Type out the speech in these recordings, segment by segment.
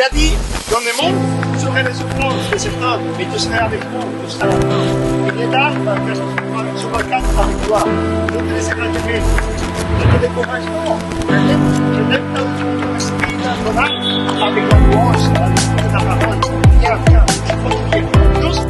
a dit, dans le monde, vous aurez des souffrances de cet homme, mais tu seras avec moi jusqu'à la fin. Il est là, verset 24 avec toi. Ne te laisserai pas tomber. Ne te décourage pas. Je t'aime tant que tu me suis là, avec la louange, avec la parole. Viens, je continue. Tous.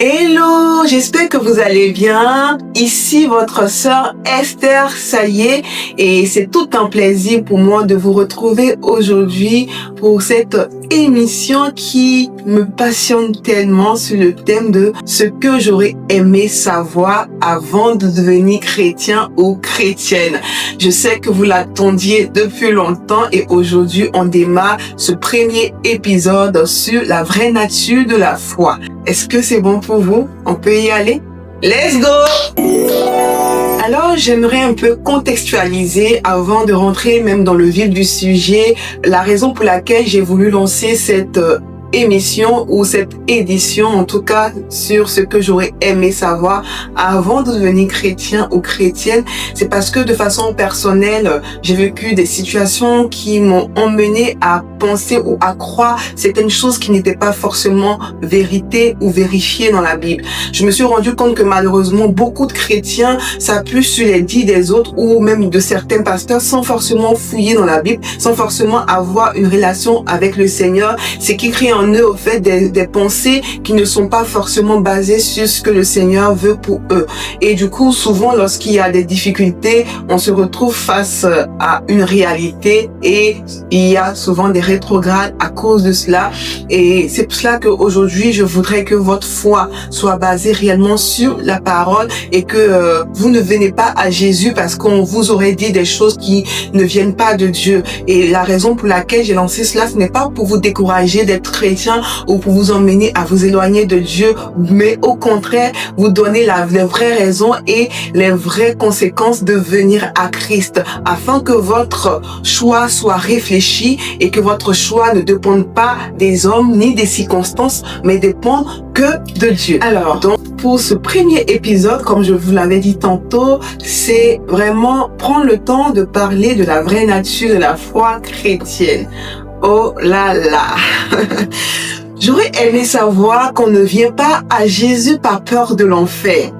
Hello, j'espère que vous allez bien. Ici votre sœur Esther Saillé et c'est tout un plaisir pour moi de vous retrouver aujourd'hui pour cette émission qui me passionne tellement sur le thème de ce que j'aurais aimé savoir avant de devenir chrétien ou chrétienne. Je sais que vous l'attendiez depuis longtemps et aujourd'hui on démarre ce premier épisode sur la vraie nature de la foi. Est-ce que c'est bon pour vous? On peut y aller? Let's go! Alors, j'aimerais un peu contextualiser avant de rentrer même dans le vif du sujet, la raison pour laquelle j'ai voulu lancer cette émission ou cette édition, en tout cas sur ce que j'aurais aimé savoir avant de devenir chrétien ou chrétienne. C'est parce que de façon personnelle, j'ai vécu des situations qui m'ont emmené à penser ou à croire certaines choses qui n'étaient pas forcément vérité ou vérifiées dans la Bible. Je me suis rendu compte que malheureusement beaucoup de chrétiens s'appuient sur les dits des autres ou même de certains pasteurs sans forcément fouiller dans la Bible, sans forcément avoir une relation avec le Seigneur, ce qui crée en eux au fait des pensées qui ne sont pas forcément basées sur ce que le Seigneur veut pour eux. Et du coup, souvent lorsqu'il y a des difficultés, on se retrouve face à une réalité et il y a souvent des rétrogrades à cause de cela. Et c'est pour cela qu'aujourd'hui, je voudrais que votre foi soit basée réellement sur la parole et que vous ne venez pas à Jésus parce qu'on vous aurait dit des choses qui ne viennent pas de Dieu. Et la raison pour laquelle j'ai lancé cela, ce n'est pas pour vous décourager d'être chrétien ou pour vous emmener à vous éloigner de Dieu, mais au contraire, vous donner les vraies raisons et les vraies conséquences de venir à Christ afin que votre choix soit réfléchi et que votre choix ne dépende pas des hommes ni des circonstances, mais dépend que de Dieu. Alors, donc, pour ce premier épisode, comme je vous l'avais dit tantôt, c'est vraiment prendre le temps de parler de la vraie nature de la foi chrétienne. Oh là là! J'aurais aimé savoir qu'on ne vient pas à Jésus par peur de l'enfer.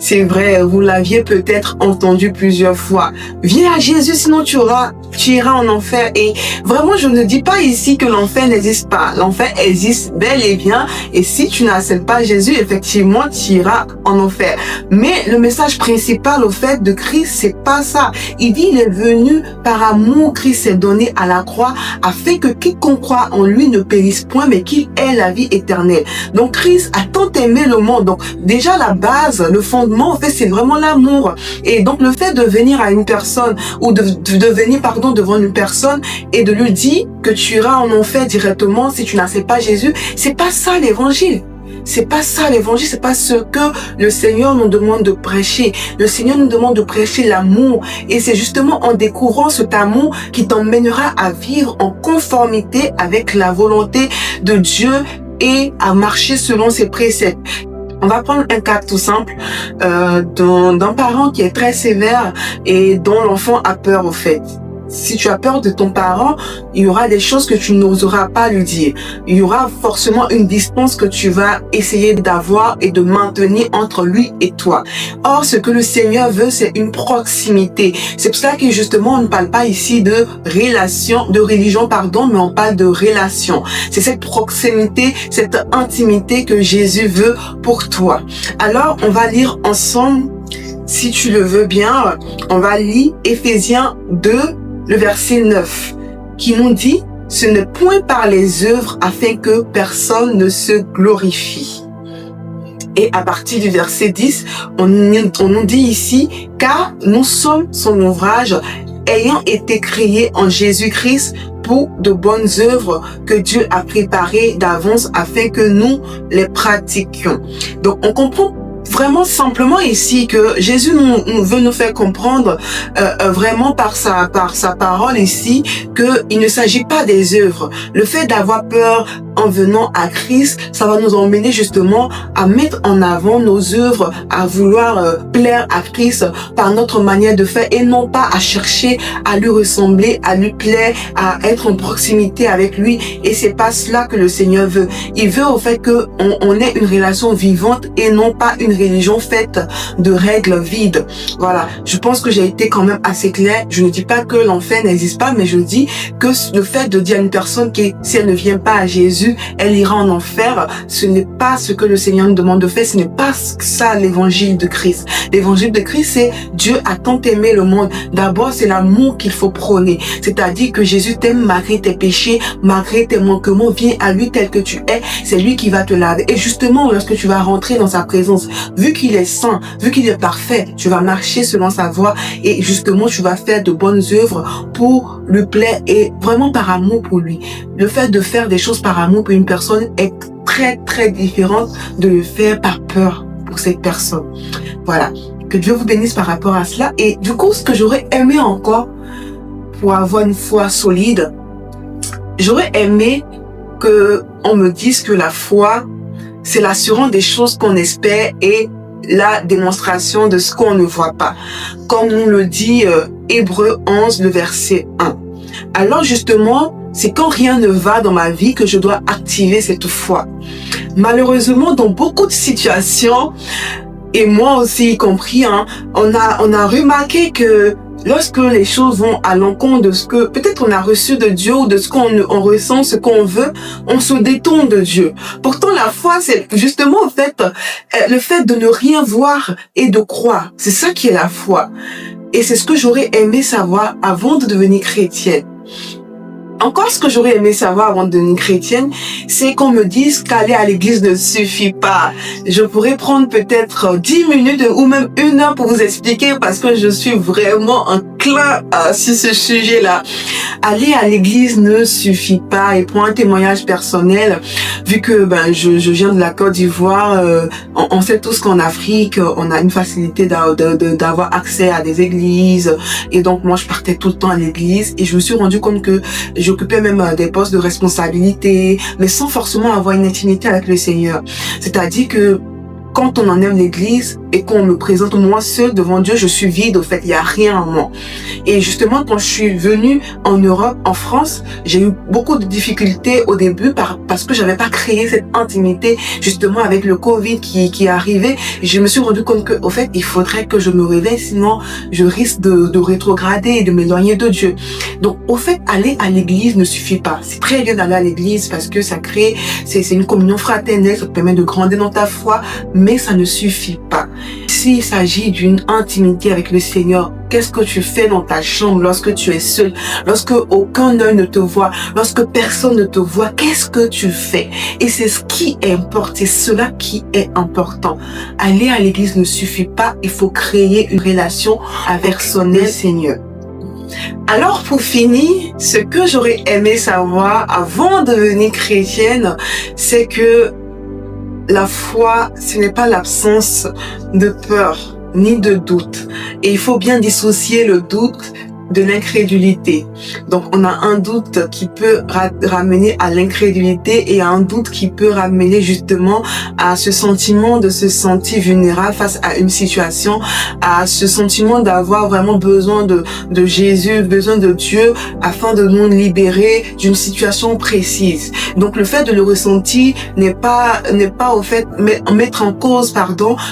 C'est vrai, vous l'aviez peut-être entendu plusieurs fois. Viens à Jésus, sinon tu iras en enfer. Et vraiment, je ne dis pas ici que l'enfer n'existe pas. L'enfer existe bel et bien. Et si tu n'acceptes pas Jésus, effectivement, tu iras en enfer. Mais le message principal au fait de Christ, c'est pas ça. Il dit, il est venu par amour. Christ s'est donné à la croix afin que quiconque croit en lui ne périsse point, mais qu'il ait la vie éternelle. Donc, Christ a tant aimé le monde. Donc, déjà, la base, le fondement, en fait, c'est vraiment l'amour. Et donc, le fait de venir à une personne ou de venir, devant une personne et de lui dire que tu iras en enfer directement si tu n'acceptes pas Jésus, c'est pas ça l'évangile. C'est pas ça l'évangile, c'est pas ce que le Seigneur nous demande de prêcher. Le Seigneur nous demande de prêcher l'amour. Et c'est justement en découvrant cet amour qui t'emmènera à vivre en conformité avec la volonté de Dieu et à marcher selon ses préceptes. On va prendre un cas tout simple d'un parent qui est très sévère et dont l'enfant a peur au fait. Si tu as peur de ton parent, il y aura des choses que tu n'oseras pas lui dire. Il y aura forcément une distance que tu vas essayer d'avoir et de maintenir entre lui et toi. Or, ce que le Seigneur veut, c'est une proximité. C'est pour ça que justement, on ne parle pas ici de religion, mais on parle de relation. C'est cette proximité, cette intimité que Jésus veut pour toi. Alors, on va lire ensemble, si tu le veux bien, on va lire Éphésiens 2, le verset 9, qui nous dit « Ce n'est point par les œuvres afin que personne ne se glorifie. » Et à partir du verset 10, on nous dit ici « Car nous sommes son ouvrage, ayant été créés en Jésus-Christ pour de bonnes œuvres que Dieu a préparées d'avance afin que nous les pratiquions. » Donc on comprend vraiment simplement ici que Jésus nous veut nous faire comprendre vraiment par sa parole ici que il ne s'agit pas des œuvres. Le fait d'avoir peur en venant à Christ, ça va nous emmener justement à mettre en avant nos œuvres, à vouloir plaire à Christ par notre manière de faire et non pas à chercher à lui ressembler, à lui plaire, à être en proximité avec lui. Et c'est pas cela que le Seigneur veut. Il veut au fait que on ait une relation vivante et non pas une religion faite de règles vides. Voilà. Je pense que j'ai été quand même assez claire. Je ne dis pas que l'enfer n'existe pas, mais je dis que le fait de dire à une personne que si elle ne vient pas à Jésus, elle ira en enfer, ce n'est pas ce que le Seigneur nous demande de faire, ce n'est pas ça l'évangile de Christ. L'évangile de Christ, c'est Dieu a tant aimé le monde. D'abord, c'est l'amour qu'il faut prôner. C'est-à-dire que Jésus t'aime malgré tes péchés, malgré tes manquements, viens à lui tel que tu es, c'est lui qui va te laver. Et justement, lorsque tu vas rentrer dans sa présence, vu qu'il est saint, vu qu'il est parfait, tu vas marcher selon sa voie et justement, tu vas faire de bonnes œuvres pour lui plaire et vraiment par amour pour lui. Le fait de faire des choses par amour pour une personne est très très différente de le faire par peur pour cette personne. Voilà. Que Dieu vous bénisse par rapport à cela. Et du coup, ce que j'aurais aimé encore pour avoir une foi solide, j'aurais aimé que on me dise que la foi, c'est l'assurance des choses qu'on espère et la démonstration de ce qu'on ne voit pas. Comme nous le dit Hébreux 11, le verset 1. Alors justement, c'est quand rien ne va dans ma vie que je dois activer cette foi. Malheureusement, dans beaucoup de situations, et moi aussi y compris, on a remarqué que lorsque les choses vont à l'encontre de ce que peut-être on a reçu de Dieu ou de ce qu'on ressent, ce qu'on veut, on se détourne de Dieu. Pourtant, la foi, c'est justement en fait le fait de ne rien voir et de croire. C'est ça qui est la foi. Et c'est ce que j'aurais aimé savoir avant de devenir chrétienne. Encore, ce que j'aurais aimé savoir avant de devenir chrétienne, c'est qu'on me dise qu'aller à l'église ne suffit pas. Je pourrais prendre peut-être 10 minutes ou même 1 heure pour vous expliquer parce que je suis vraiment enclin sur ce sujet-là. Aller à l'église ne suffit pas. Et pour un témoignage personnel, vu que je viens de la Côte d'Ivoire, on sait tous qu'en Afrique, on a une facilité d'avoir accès à des églises. Et donc, moi, je partais tout le temps à l'église et je me suis rendu compte que j'occupais même des postes de responsabilité, mais sans forcément avoir une intimité avec le Seigneur. C'est-à-dire que quand on en aime l'église et qu'on me présente moi seul devant Dieu, je suis vide, au fait, il n'y a rien en moi. Et justement, quand je suis venue en Europe, en France, j'ai eu beaucoup de difficultés au début parce que j'avais pas créé cette intimité justement avec le Covid qui est arrivé. Et je me suis rendu compte que, au fait, il faudrait que je me réveille, sinon je risque de rétrograder et de m'éloigner de Dieu. Donc, au fait, aller à l'église ne suffit pas. C'est très bien d'aller à l'église parce que ça crée, c'est une communion fraternelle, ça te permet de grandir dans ta foi, mais ça ne suffit pas. S'il s'agit d'une intimité avec le Seigneur, qu'est-ce que tu fais dans ta chambre lorsque tu es seul, lorsque aucun œil ne te voit, lorsque personne ne te voit, qu'est-ce que tu fais? Et c'est ce qui importe, c'est cela qui est important. Aller à l'église ne suffit pas, il faut créer une relation avec son Seigneur. Alors pour finir, ce que j'aurais aimé savoir avant de devenir chrétienne, c'est que la foi, ce n'est pas l'absence de peur ni de doute. Et il faut bien dissocier le doute de l'incrédulité. Donc, on a un doute qui peut ramener à l'incrédulité et un doute qui peut ramener justement à ce sentiment de se sentir vulnérable face à une situation, à ce sentiment d'avoir vraiment besoin de Jésus, besoin de Dieu afin de nous libérer d'une situation précise. Donc, le fait de le ressentir n'est pas au fait mettre en cause,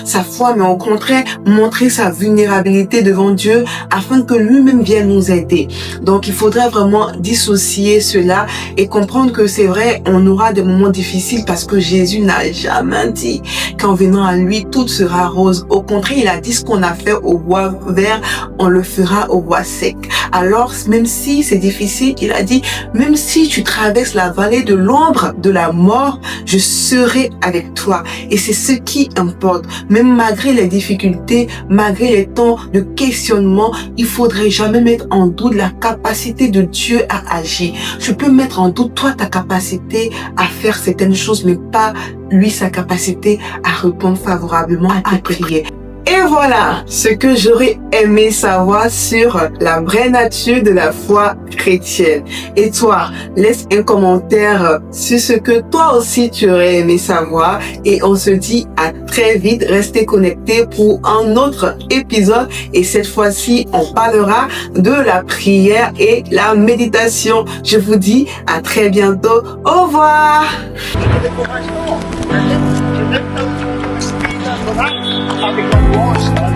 sa foi, mais au contraire, montrer sa vulnérabilité devant Dieu afin que lui-même vienne nous aider. Donc, il faudrait vraiment dissocier cela et comprendre que c'est vrai, on aura des moments difficiles parce que Jésus n'a jamais dit qu'en venant à lui, tout sera rose. Au contraire, il a dit ce qu'on a fait au bois vert, on le fera au bois sec. Alors, même si c'est difficile, il a dit, même si tu traverses la vallée de l'ombre de la mort, je serai avec toi. Et c'est ce qui importe. Même malgré les difficultés, malgré les temps de questionnement, il faudrait jamais mettre en doute la capacité de Dieu à agir. Je peux mettre en doute toi ta capacité à faire certaines choses, mais pas lui sa capacité à répondre favorablement à tes prières. Et voilà ce que j'aurais aimé savoir sur la vraie nature de la foi chrétienne. Et toi, laisse un commentaire sur ce que toi aussi tu aurais aimé savoir. Et on se dit à très vite. Restez connectés pour un autre épisode. Et cette fois-ci, on parlera de la prière et la méditation. Je vous dis à très bientôt. Au revoir. Ne te décourage pas. Je lève ta esprit d'adorable avec la louange.